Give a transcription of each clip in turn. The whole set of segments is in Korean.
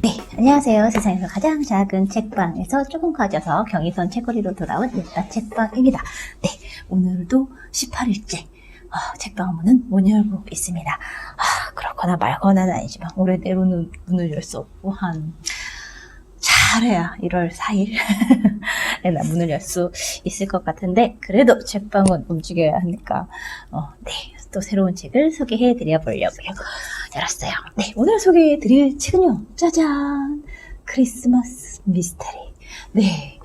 네, 안녕하세요. 세상에서 가장 작은 책방에서 조금 커져서 경의선 책거리로 돌아온 예따 책방입니다. 네, 오늘도 18일째 책방 문은 못 열고 있습니다. 그렇거나 말거나는 아니지만 올해대로는 문을 열 수 없고 잘해야 1월 4일 나 문을 열 수 있을 것 같은데, 그래도 책방은 움직여야 하니까 네, 또 새로운 책을 소개해 드려 보려고요. 열었어요. 네, 오늘 소개해 드릴 책은요, 짜잔! 크리스마스 미스테리. 네,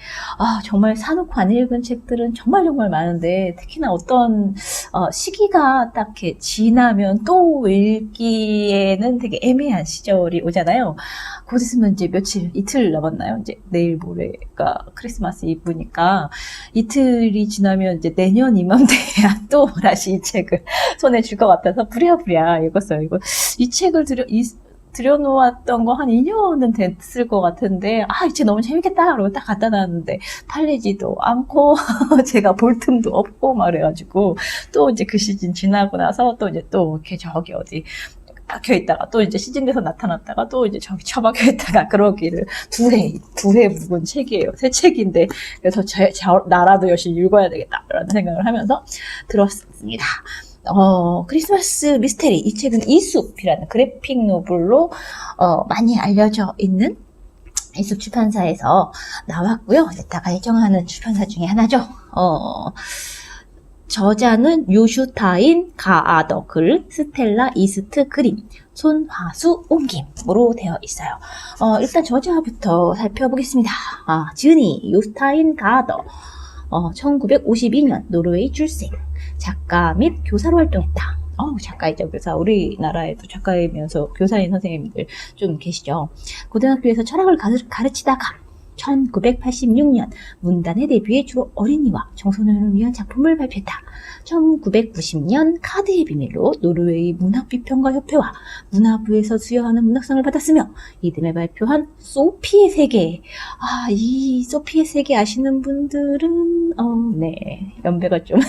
정말 사놓고 안 읽은 책들은 정말 많은데, 특히나 어떤 시기가 딱 이렇게 지나면 또 읽기에는 되게 애매한 시절이 오잖아요. 곧 있으면 이제 이틀 남았나요? 이제 내일 모레가 크리스마스 이브니까 이틀이 지나면 이제 내년 이맘때야 또 다시 이 책을 손에 줄 것 같아서 부랴부랴 읽었어요. 이 책을 들여놓았던 거 한 2년은 됐을 것 같은데, 이 책 너무 재밌겠다 그러고 딱 갖다 놨는데 팔리지도 않고 제가 볼 틈도 없고 말해가지고, 또 이제 그 시즌 지나고 나서 또 이렇게 저기 어디 박혀 있다가 또 이제 시즌돼서 나타났다가 또 이제 저기 처박혀 있다가 그러기를 두 해 묵은 책이에요. 새 책인데, 그래서 나라도 열심히 읽어야 되겠다라는 생각을 하면서 들었습니다. 크리스마스 미스테리. 이 책은 이숲이라는 그래픽 노블로 많이 알려져 있는 이숲 출판사에서 나왔고요. 이따가 예정하는 출판사 중에 하나죠. 저자는 요슈타인 가아더 글, 스텔라 이스트 그림, 손화수 옮김으로 되어 있어요. 일단 저자부터 살펴보겠습니다. 즈니 요슈타인 가아더, 1952년 노르웨이 출생, 작가 및 교사로 활동했다. 작가이죠, 교사. 우리나라에도 작가이면서 교사인 선생님들 좀 계시죠. 고등학교에서 철학을 가르치다가 1986년 문단에 데뷔해 주로 어린이와 청소년을 위한 작품을 발표했다. 1990년 카드의 비밀로 노르웨이 문학비평가협회와 문화부에서 수여하는 문학상을 받았으며 이듬해 발표한 소피의 세계. 이 소피의 세계 아시는 분들은 네, 연배가 좀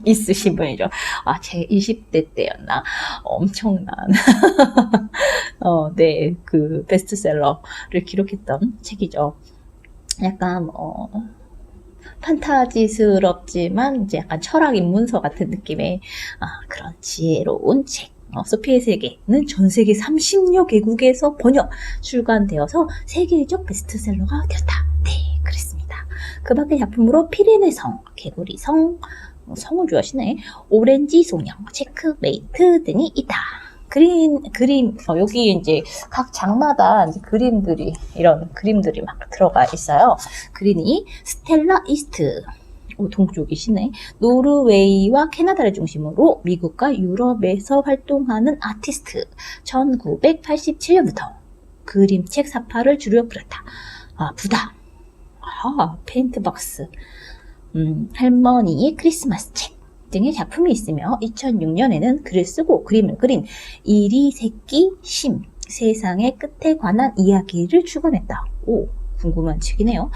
있으신 분이죠. 제 20대 때였나 엄청난 네, 그 베스트셀러를 기록했던 책이죠. 약간 판타지스럽지만 이제 약간 철학 입문서 같은 느낌의 그런 지혜로운 책. 소피의 세계는 전 세계 30여 개국에서 번역, 출간되어서 세계적 베스트셀러가 되었다. 네, 그렇습니다. 그 밖의 작품으로 피레네 성, 개구리 성, 성을 좋아하시네, 오렌지 소녀, 체크메이트 등이 있다. 그림, 여기 이제 각 장마다 이제 이런 그림들이 막 들어가 있어요. 그림이 스텔라 이스트, 동쪽이시네. 노르웨이와 캐나다를 중심으로 미국과 유럽에서 활동하는 아티스트. 1987년부터 그림책 사파를 주로 그렸다. 부다. 페인트박스. 할머니의 크리스마스 책 등의 작품이 있으며 2006년에는 글을 쓰고 그림을 그린 이리 새끼 심, 세상의 끝에 관한 이야기를 출간했다. 궁금한 책이네요.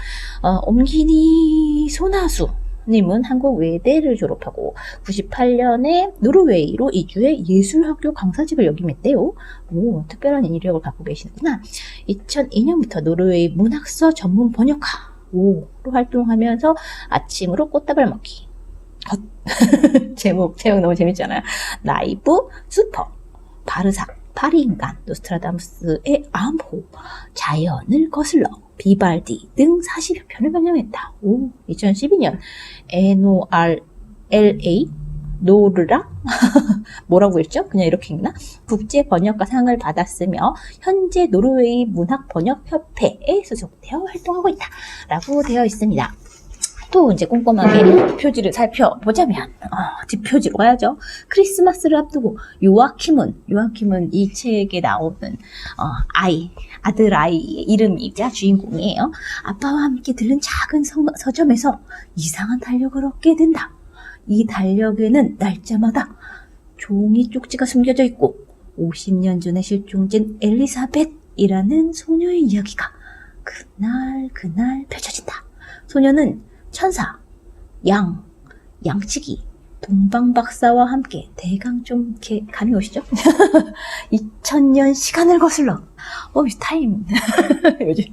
옴기니 소나수 님은 한국 외대를 졸업하고 98년에 노르웨이로 이주해 예술학교 강사직을 역임했대요. 특별한 인력을 갖고 계시구나. 2002년부터 노르웨이 문학서 전문 번역가로 활동하면서 아침으로 꽃다발 먹기. 제목 너무 재밌잖아요. 나이브, 슈퍼, 바르삭, 파리인간, 노스트라다무스의 암호, 자연을 거슬러, 비발디 등 40여 편을 번역했다. 2012년 NORLA 노르라 뭐라고 했죠? 그냥 이렇게 읽나? 국제 번역가상을 받았으며 현재 노르웨이 문학 번역 협회에 소속되어 활동하고 있다. 라고 되어 있습니다. 또 이제 꼼꼼하게 표지를 살펴보자면 뒷표지로 가야죠. 크리스마스를 앞두고 요아킴은 이 책에 나오는 아들 아이의 이름이자 주인공이에요. 아빠와 함께 들른 작은 서점에서 이상한 달력을 얻게 된다. 이 달력에는 날짜마다 종이 쪽지가 숨겨져 있고 50년 전에 실종된 엘리사벳이라는 소녀의 이야기가 그날 펼쳐진다. 소녀는 천사, 양치기, 동방박사와 함께 대강 좀 이렇게 감이 오시죠? 2000년 시간을 거슬러 타임. 요즘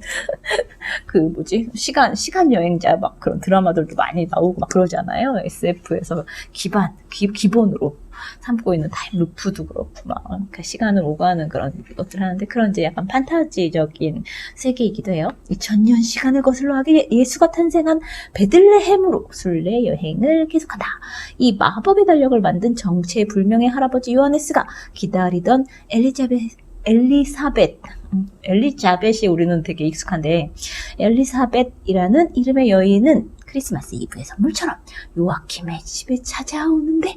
그 뭐지? 시간 여행자 막 그런 드라마들도 많이 나오고 막 그러잖아요. SF에서 기본으로 삼고 있는 타임 루프도 그렇고 막 그 시간을 오가는 그런 것들 하는데 그런 이제 약간 판타지적인 세계이기도 해요. 2000년 시간을 거슬러 가게 예수가 탄생한 베들레헴으로 순례 여행을 계속한다. 이 마법의 달력을 만든 정체불명의 할아버지 요하네스가 기다리던 엘리자벳이 우리는 되게 익숙한데 엘리사벳이라는 이름의 여인은 크리스마스 이브의 선물처럼 요아킴의 집에 찾아오는데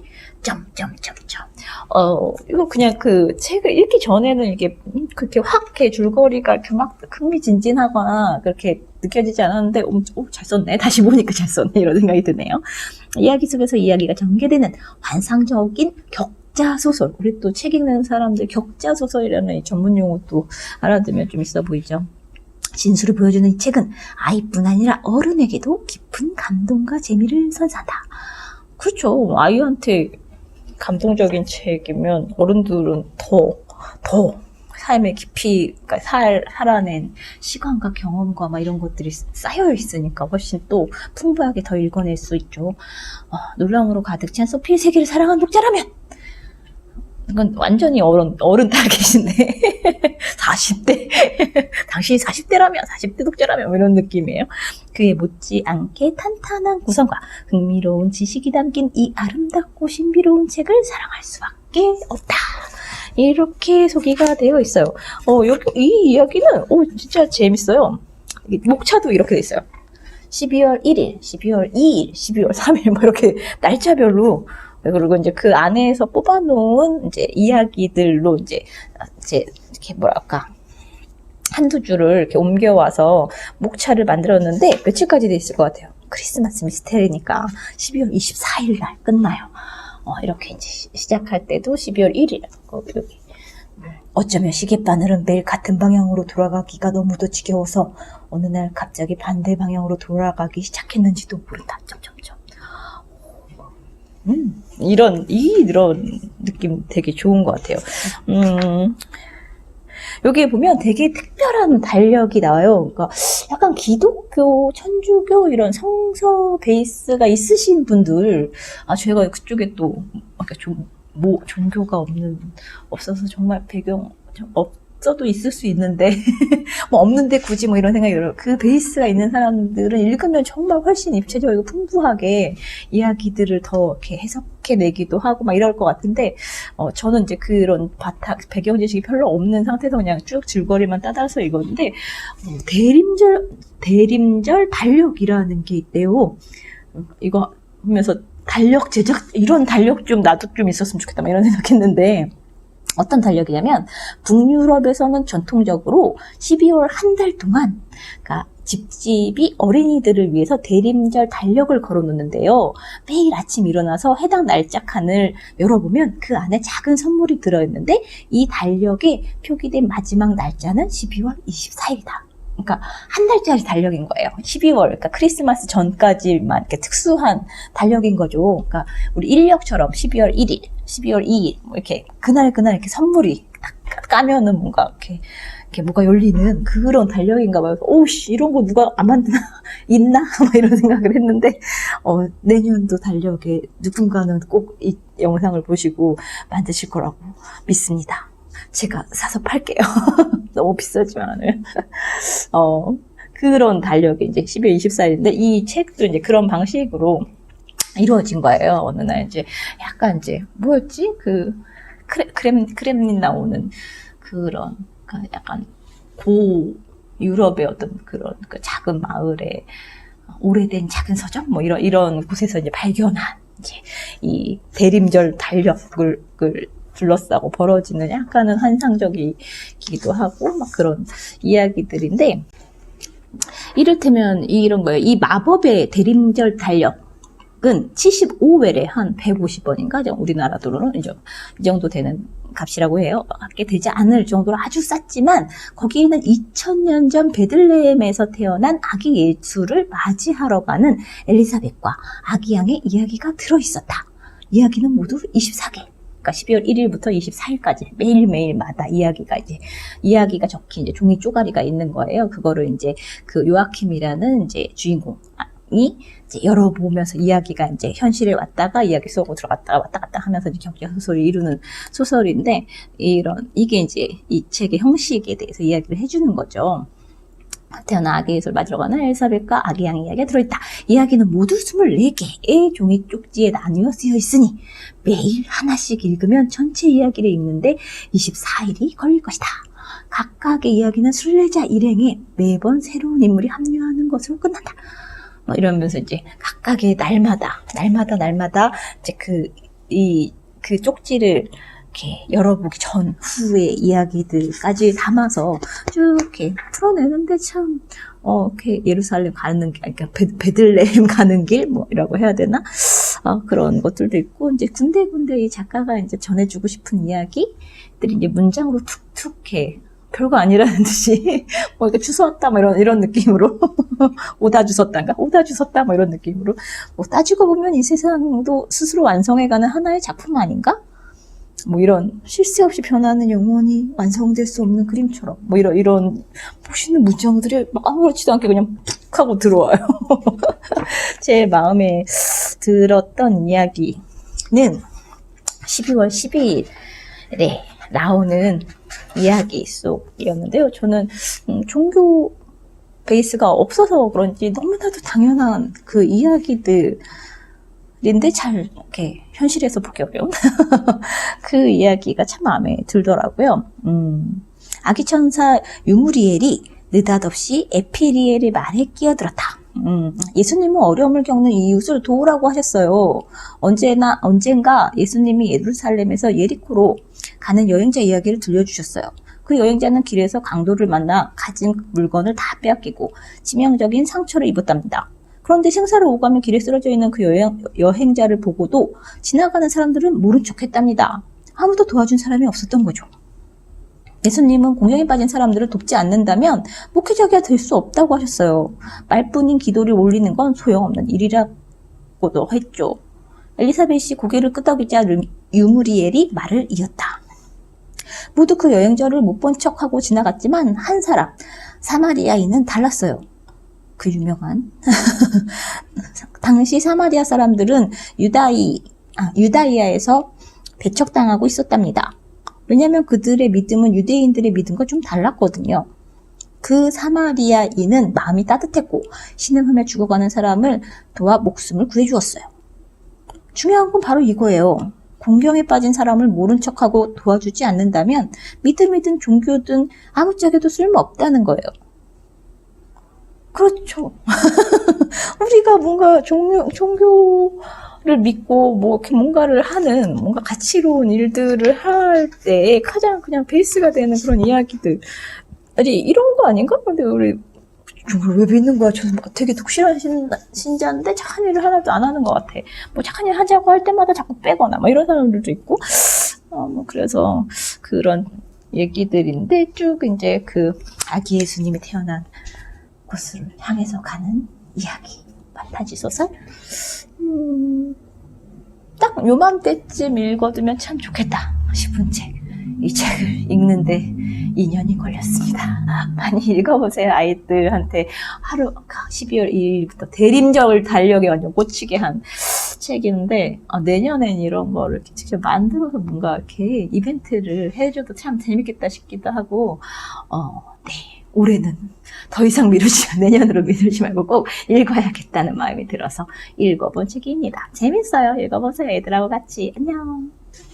이거 그냥 그 책을 읽기 전에는 이게 그렇게 확 이렇게 줄거리가 이렇게 막 흥미진진하거나 그렇게 느껴지지 않았는데 잘 썼네. 다시 보니까 잘 썼네. 이런 생각이 드네요. 이야기 속에서 이야기가 전개되는 환상적인 격자 소설. 우리 또 책 읽는 사람들 격자 소설이라는 전문 용어 또 알아두면 좀 있어 보이죠. 진수를 보여주는 이 책은 아이뿐 아니라 어른에게도 깊은 감동과 재미를 선사한다. 그렇죠. 아이한테 감동적인 책이면 어른들은 더 삶의 깊이, 그러니까 살아낸 시간과 경험과 막 이런 것들이 쌓여 있으니까 훨씬 또 풍부하게 더 읽어낼 수 있죠. 놀라움으로 가득 찬 소피의 세계를 사랑한 독자라면 이건 완전히 어른 타겟인데 40대 당신이 40대라면 40대 독자라면 이런 느낌이에요. 그에 못지않게 탄탄한 구성과 흥미로운 지식이 담긴 이 아름답고 신비로운 책을 사랑할 수밖에 없다. 이렇게 소개가 되어 있어요. 이 이야기는 진짜 재밌어요. 목차도 이렇게 돼 있어요. 12월 1일, 12월 2일, 12월 3일 뭐 이렇게 날짜별로 그리고 이제 그 안에서 뽑아놓은 이제 이야기들로 이제 이렇게 뭐랄까 한두 줄을 이렇게 옮겨와서 목차를 만들었는데 며칠까지 돼 있을 것 같아요. 크리스마스 미스테리니까 12월 24일 날 끝나요. 이렇게 이제 시작할 때도 12월 1일 여기 어쩌면 시계바늘은 매일 같은 방향으로 돌아가기가 너무도 지겨워서 어느 날 갑자기 반대 방향으로 돌아가기 시작했는지도 모른다. 이런 느낌 되게 좋은 것 같아요. 여기에 보면 되게 특별한 달력이 나와요. 그러니까 약간 기독교, 천주교 이런 성서 베이스가 있으신 분들, 제가 그쪽에 또 종교가 없어서 정말 배경 없어도 있을 수 있는데 뭐 없는데 굳이 뭐 이런 생각이 들어요. 그 베이스가 있는 사람들은 읽으면 정말 훨씬 입체적이고 풍부하게 이야기들을 더 이렇게 해석해내기도 하고 막 이럴 것 같은데 저는 이제 그런 배경 지식이 별로 없는 상태에서 그냥 쭉 줄거리만 따라서 읽었는데 대림절 달력이라는 게 있대요. 이거 보면서 달력 제작 이런 달력 좀 나도 좀 있었으면 좋겠다 막 이런 생각했는데 어떤 달력이냐면 북유럽에서는 전통적으로 12월 한 달 동안 그러니까 집집이 어린이들을 위해서 대림절 달력을 걸어놓는데요. 매일 아침 일어나서 해당 날짜 칸을 열어보면 그 안에 작은 선물이 들어있는데 이 달력에 표기된 마지막 날짜는 12월 24일이다. 그러니까 한 달짜리 달력인 거예요. 12월, 그러니까 크리스마스 전까지만 이렇게 특수한 달력인 거죠. 그러니까 우리 인력처럼 12월 1일, 12월 2일, 뭐 이렇게 그날 이렇게 선물이 딱 까면은 뭔가 이렇게 뭐가 열리는 그런 달력인가 봐요. 이런 거 누가 안 만드나? 있나? 막 이런 생각을 했는데, 내년도 달력에 누군가는 꼭 이 영상을 보시고 만드실 거라고 믿습니다. 제가 사서 팔게요. 너무 비싸지만은. 그런 달력이 이제 12월 24일인데, 이 책도 이제 그런 방식으로 이루어진 거예요. 어느 날 이제, 약간 이제, 뭐였지? 크렘린 나오는 그런, 약간 유럽의 어떤 그런 작은 마을에 오래된 작은 서점? 뭐 이런 곳에서 이제 발견한 이제 이 대림절 달력을 둘러싸고 벌어지는 약간은 환상적이기도 하고 막 그런 이야기들인데 이를테면 이런 거예요. 이 마법의 대림절 달력은 75웰에 한 150원인가? 우리나라 돈으로는 이 정도 되는 값이라고 해요. 갖게 되지 않을 정도로 아주 쌌지만 거기에는 2000년 전 베들레헴에서 태어난 아기 예수를 맞이하러 가는 엘리사벳과 아기 양의 이야기가 들어있었다. 이야기는 모두 24개. 그러니까 12월 1일부터 24일까지 매일매일마다 이야기가 적힌 이제 종이 쪼가리가 있는 거예요. 그거를 이제 그 요아킴이라는 이제 주인공이 이제 열어보면서 이야기가 이제 현실에 왔다가 이야기 속으로 들어갔다가 왔다 갔다 하면서 이제 경제 소설을 이루는 소설인데, 이게 이제 이 책의 형식에 대해서 이야기를 해주는 거죠. 태어나 아기 예술 맞으러 가는 엘사벳과 아기 양 이야기가 들어있다. 이야기는 모두 24개의 종이 쪽지에 나뉘어 쓰여 있으니 매일 하나씩 읽으면 전체 이야기를 읽는데 24일이 걸릴 것이다. 각각의 이야기는 순례자 일행에 매번 새로운 인물이 합류하는 것으로 끝난다. 뭐 이러면서 이제 각각의 날마다 이제 그 쪽지를 이렇게 열어보기 전 후의 이야기들까지 담아서 쭉 이렇게 풀어내는데 참 이렇게 예루살렘 가는 길, 그러니까 베들레헴 가는 길 뭐라고 해야 되나, 그런 것들도 있고, 이제 군데군데 이 작가가 이제 전해주고 싶은 이야기들이 이제 문장으로 툭툭 이렇게 별거 아니라는 듯이 뭐 이렇게 주웠다 뭐 이런 느낌으로 오다 주웠다인가 오다 주웠다 뭐 이런 느낌으로, 뭐 따지고 보면 이 세상도 스스로 완성해가는 하나의 작품 아닌가? 뭐 이런 쉴 새 없이 변하는 영원히 완성될 수 없는 그림처럼 뭐 이런 멋있는 문장들이 막 아무렇지도 않게 그냥 푹 하고 들어와요. 제 마음에 들었던 이야기는 12월 12일에 나오는 이야기 속이었는데요. 저는 종교 베이스가 없어서 그런지 너무나도 당연한 그 이야기들 인데 잘 이렇게 현실에서 보기 어려운 그 이야기가 참 마음에 들더라고요. 아기 천사 유무리엘이 느닷없이 에피리엘의 말에 끼어들었다. 예수님은 어려움을 겪는 이웃을 도우라고 하셨어요. 언젠가 예수님이 예루살렘에서 예리코로 가는 여행자 이야기를 들려주셨어요. 그 여행자는 길에서 강도를 만나 가진 물건을 다 빼앗기고 치명적인 상처를 입었답니다. 그런데 생사를 오가며 길에 쓰러져 있는 그 여행자를 보고도 지나가는 사람들은 모른 척 했답니다. 아무도 도와준 사람이 없었던 거죠. 예수님은 공경에 빠진 사람들을 돕지 않는다면 목회자가 될 수 없다고 하셨어요. 말뿐인 기도를 올리는 건 소용없는 일이라고도 했죠. 엘리사벳이 고개를 끄덕이자 유무리엘이 말을 이었다. 모두 그 여행자를 못 본 척하고 지나갔지만 한 사람, 사마리아인은 달랐어요. 그 유명한 당시 사마리아 사람들은 유다이아에서 배척당하고 있었답니다. 왜냐하면 그들의 믿음은 유대인들의 믿음과 좀 달랐거든요. 그 사마리아인은 마음이 따뜻했고 신음하며 죽어가는 사람을 도와 목숨을 구해주었어요. 중요한 건 바로 이거예요. 공경에 빠진 사람을 모른 척하고 도와주지 않는다면 믿음이든 종교든 아무짝에도 쓸모없다는 거예요. 그렇죠. 우리가 뭔가 종교를 믿고 뭐 이렇게 뭔가를 하는 뭔가 가치로운 일들을 할 때 가장 그냥 베이스가 되는 그런 이야기들이 이런 거 아닌가? 근데 우리 종교를 왜 믿는 거야? 저 되게 독실한 신자인데 착한 일을 하나도 안 하는 것 같아. 뭐 착한 일 하자고 할 때마다 자꾸 빼거나 뭐 이런 사람들도 있고, 뭐 그래서 그런 얘기들인데 쭉 이제 그 아기 예수님이 태어난 곳을 향해서 가는 이야기, 판타지 소설. 딱 요맘때쯤 읽어두면 참 좋겠다 싶은 책. 이 책을 읽는데 2년이 걸렸습니다. 많이 읽어보세요. 아이들한테 하루 12월 2일부터 대림절 달력에 완전 꽂히게 한 책인데, 내년엔 이런 거를 이렇게 직접 만들어서 뭔가 이렇게 이벤트를 해줘도 참 재밌겠다 싶기도 하고, 네. 올해는 더 이상 내년으로 미루지 말고 꼭 읽어야겠다는 마음이 들어서 읽어본 책입니다. 재밌어요. 읽어보세요. 애들하고 같이. 안녕.